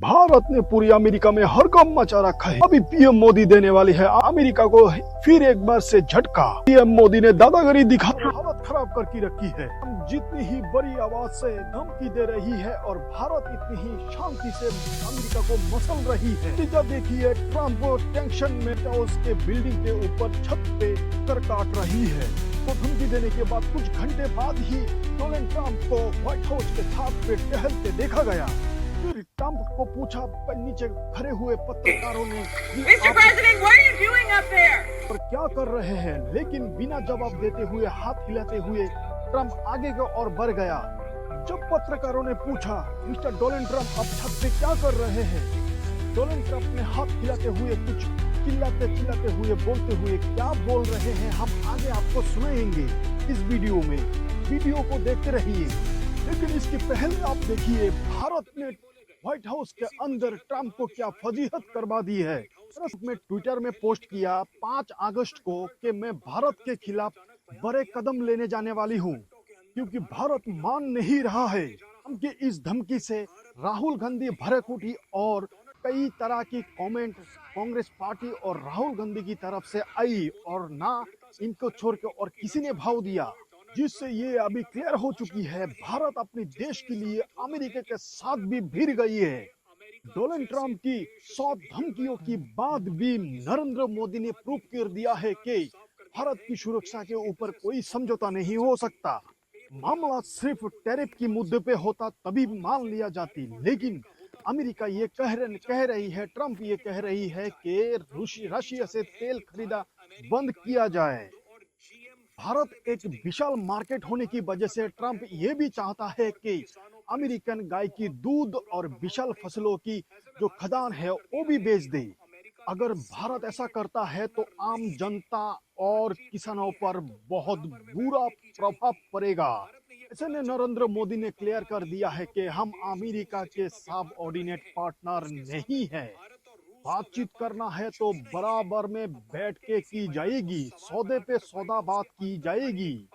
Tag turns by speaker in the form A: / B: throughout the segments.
A: भारत ने पूरी अमेरिका में हड़कंप मचा रखा है। अभी पीएम मोदी देने वाली है अमेरिका को फिर एक बार से झटका। पीएम मोदी ने दादागिरी दिखा हालत खराब करके रखी है। हम जितनी ही बड़ी आवाज से धमकी दे रही है और भारत इतनी ही शांति से अमेरिका को मसल रही है। नतीजा देखिए, ट्रम्प टेंशन में उसके बिल्डिंग के ऊपर छत पे कर काट रही है। तो धमकी देने के बाद कुछ घंटे बाद ही डोनाल्ड ट्रम्प को व्हाइट हाउस के छत पे टहलते देखा गया। फिर ट्रम्प को पूछा, नीचे खड़े हुए पत्रकारों ने, पर क्या कर रहे हैं? लेकिन बिना जवाब देते हुए, हाथ हिलाते हुए ट्रम्प आगे की ओर बढ़ गया। जब पत्रकारों ने पूछा, मिस्टर डोनाल्ड ट्रम्प आप छत पे क्या कर रहे हैं? डोनाल्ड ट्रम्प ने हाथ हिलाते हुए कुछ चिल्लाते हुए बोलते हुए क्या बोल रहे हैं हम आगे आपको सुनाएंगे इस वीडियो में। वीडियो को देखते रहिए। लेकिन इसके पहले आप देखिए, भारत ने व्हाइट हाउस के अंदर ट्रम्प को क्या फजीहत करवा दी है। ट्रम्प ने ट्विटर में पोस्ट किया 5 अगस्त को कि मैं भारत के खिलाफ बड़े कदम लेने जाने वाली हूं, क्योंकि भारत मान नहीं रहा है। ट्रम्प की इस धमकी से राहुल गांधी भड़क उठी और कई तरह की कमेंट कांग्रेस पार्टी और राहुल गांधी की तरफ से आई और ना इनको छोड़ के और किसी ने भाव दिया, जिससे ये अभी क्लियर हो चुकी है भारत अपने देश के लिए अमेरिका के साथ भी भिड़ गई है। डोनाल्ड ट्रम्प की 100 धमकियों के बाद भी नरेंद्र मोदी ने प्रूव कर दिया है कि भारत की सुरक्षा के ऊपर कोई समझौता नहीं हो सकता। मामला सिर्फ टैरिफ के मुद्दे पे होता तभी मान लिया जाती, लेकिन अमेरिका ये कह रही है, ट्रम्प ये कह रही है कि रशिया से तेल खरीदा बंद किया जाए। भारत एक विशाल मार्केट होने की वजह से ट्रम्प ये भी चाहता है कि अमेरिकन गाय की दूध और विशाल फसलों की जो खदान है वो भी बेच दे। अगर भारत ऐसा करता है तो आम जनता और किसानों पर बहुत बुरा प्रभाव पड़ेगा। ऐसे में नरेंद्र मोदी ने क्लियर कर दिया है कि हम अमेरिका के सबऑर्डिनेट पार्टनर नहीं है। बातचीत करना है तो बराबर में बैठ के की जाएगी, सौदे पे सौदा बात की जाएगी।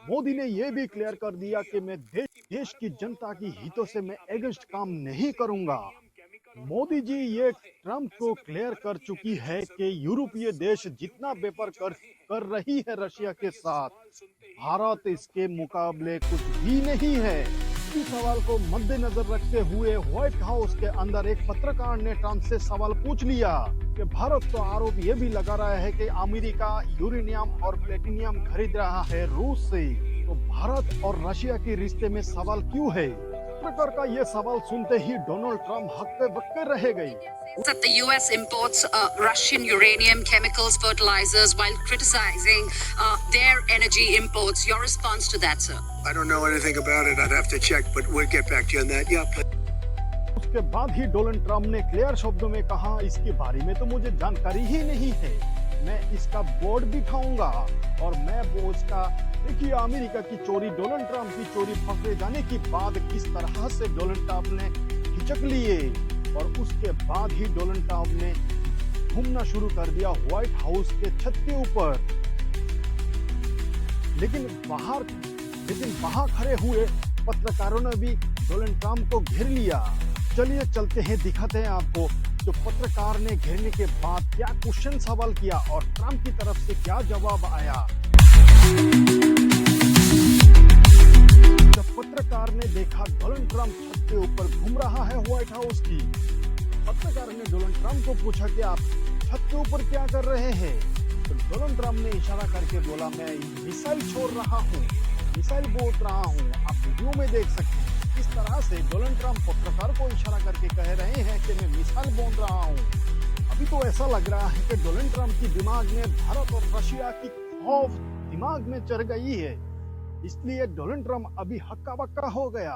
A: मोदी ने यह भी क्लियर कर दिया कि मैं देश की जनता की हितों से मैं अगेंस्ट काम नहीं करूंगा। मोदी जी ये ट्रम्प को क्लियर कर चुकी है कि यूरोपीय देश जितना व्यापार कर रही है रशिया के साथ, भारत इसके मुकाबले कुछ भी नहीं है। इस सवाल को मद्देनजर रखते हुए व्हाइट हाउस के अंदर एक पत्रकार ने ट्रम्प से सवाल पूछ लिया कि भारत तो आरोप ये भी लगा रहा है कि अमेरिका यूरेनियम और प्लेटिनियम खरीद रहा है रूस से, तो भारत और रशिया के रिश्ते में सवाल क्यों है? पत्रकार का ये सवाल सुनते ही डोनाल्ड ट्रम्प हक्के बक्के रह गए।
B: That the US imports Russian uranium, chemicals, fertilizers, while criticizing their energy imports. Your response to that, sir?
C: I don't know anything about it. I'd have to check, but we'll get back to you on that. Yeah.
A: उसके बाद ही Donald Trump ने clear शब्दों में कहा, इसके बारे में तो मुझे जानकारी ही नहीं है, मैं इसका बोर्ड बिठाऊंगा और मैं वो इसका। देखिए, अमेरिका की चोरी, डोनाल्ड ट्रम्प की चोरी पकड़े जाने के बाद किस तरह से डोनाल्ड ट्रम्प ने हिचक लिए और उसके बाद ही डोनाल्ड ट्रम्प ने घूमना शुरू कर दिया व्हाइट हाउस के छत के ऊपर। लेकिन बाहर खड़े हुए पत्रकारों ने भी डोनाल्ड ट्रम्प को घेर लिया। चलिए चलते हैं, दिखाते हैं आपको जो पत्रकार ने घेरने के बाद क्या क्वेश्चन सवाल किया और ट्रम्प की तरफ से क्या जवाब आया। जब पत्रकार ने देखा डोनाल्ड ट्रम्प छत के ऊपर घूम रहा है व्हाइट हाउस की, पत्रकार ने डोनाल्ड ट्रम्प को पूछा कि आप छत के ऊपर क्या कर रहे हैं? तो डोनाल्ड ट्रम्प ने इशारा करके बोला, मैं मिसाइल छोड़ रहा हूँ, मिसाइल बोल रहा हूँ। आप वीडियो में देख सकते हैं इस तरह से डोनाल्ड ट्रम्प पत्रकार को इशारा करके कह रहे हैं कि मैं मिसाइल बोल रहा हूँ। अभी तो ऐसा लग रहा है कि डोनाल्ड ट्रम्प की दिमाग में भारत और रशिया की खौफ दिमाग में चढ़ गई है, इसलिए डोनाल्ड ट्रम्प अभी हक्का बक्का हो गया।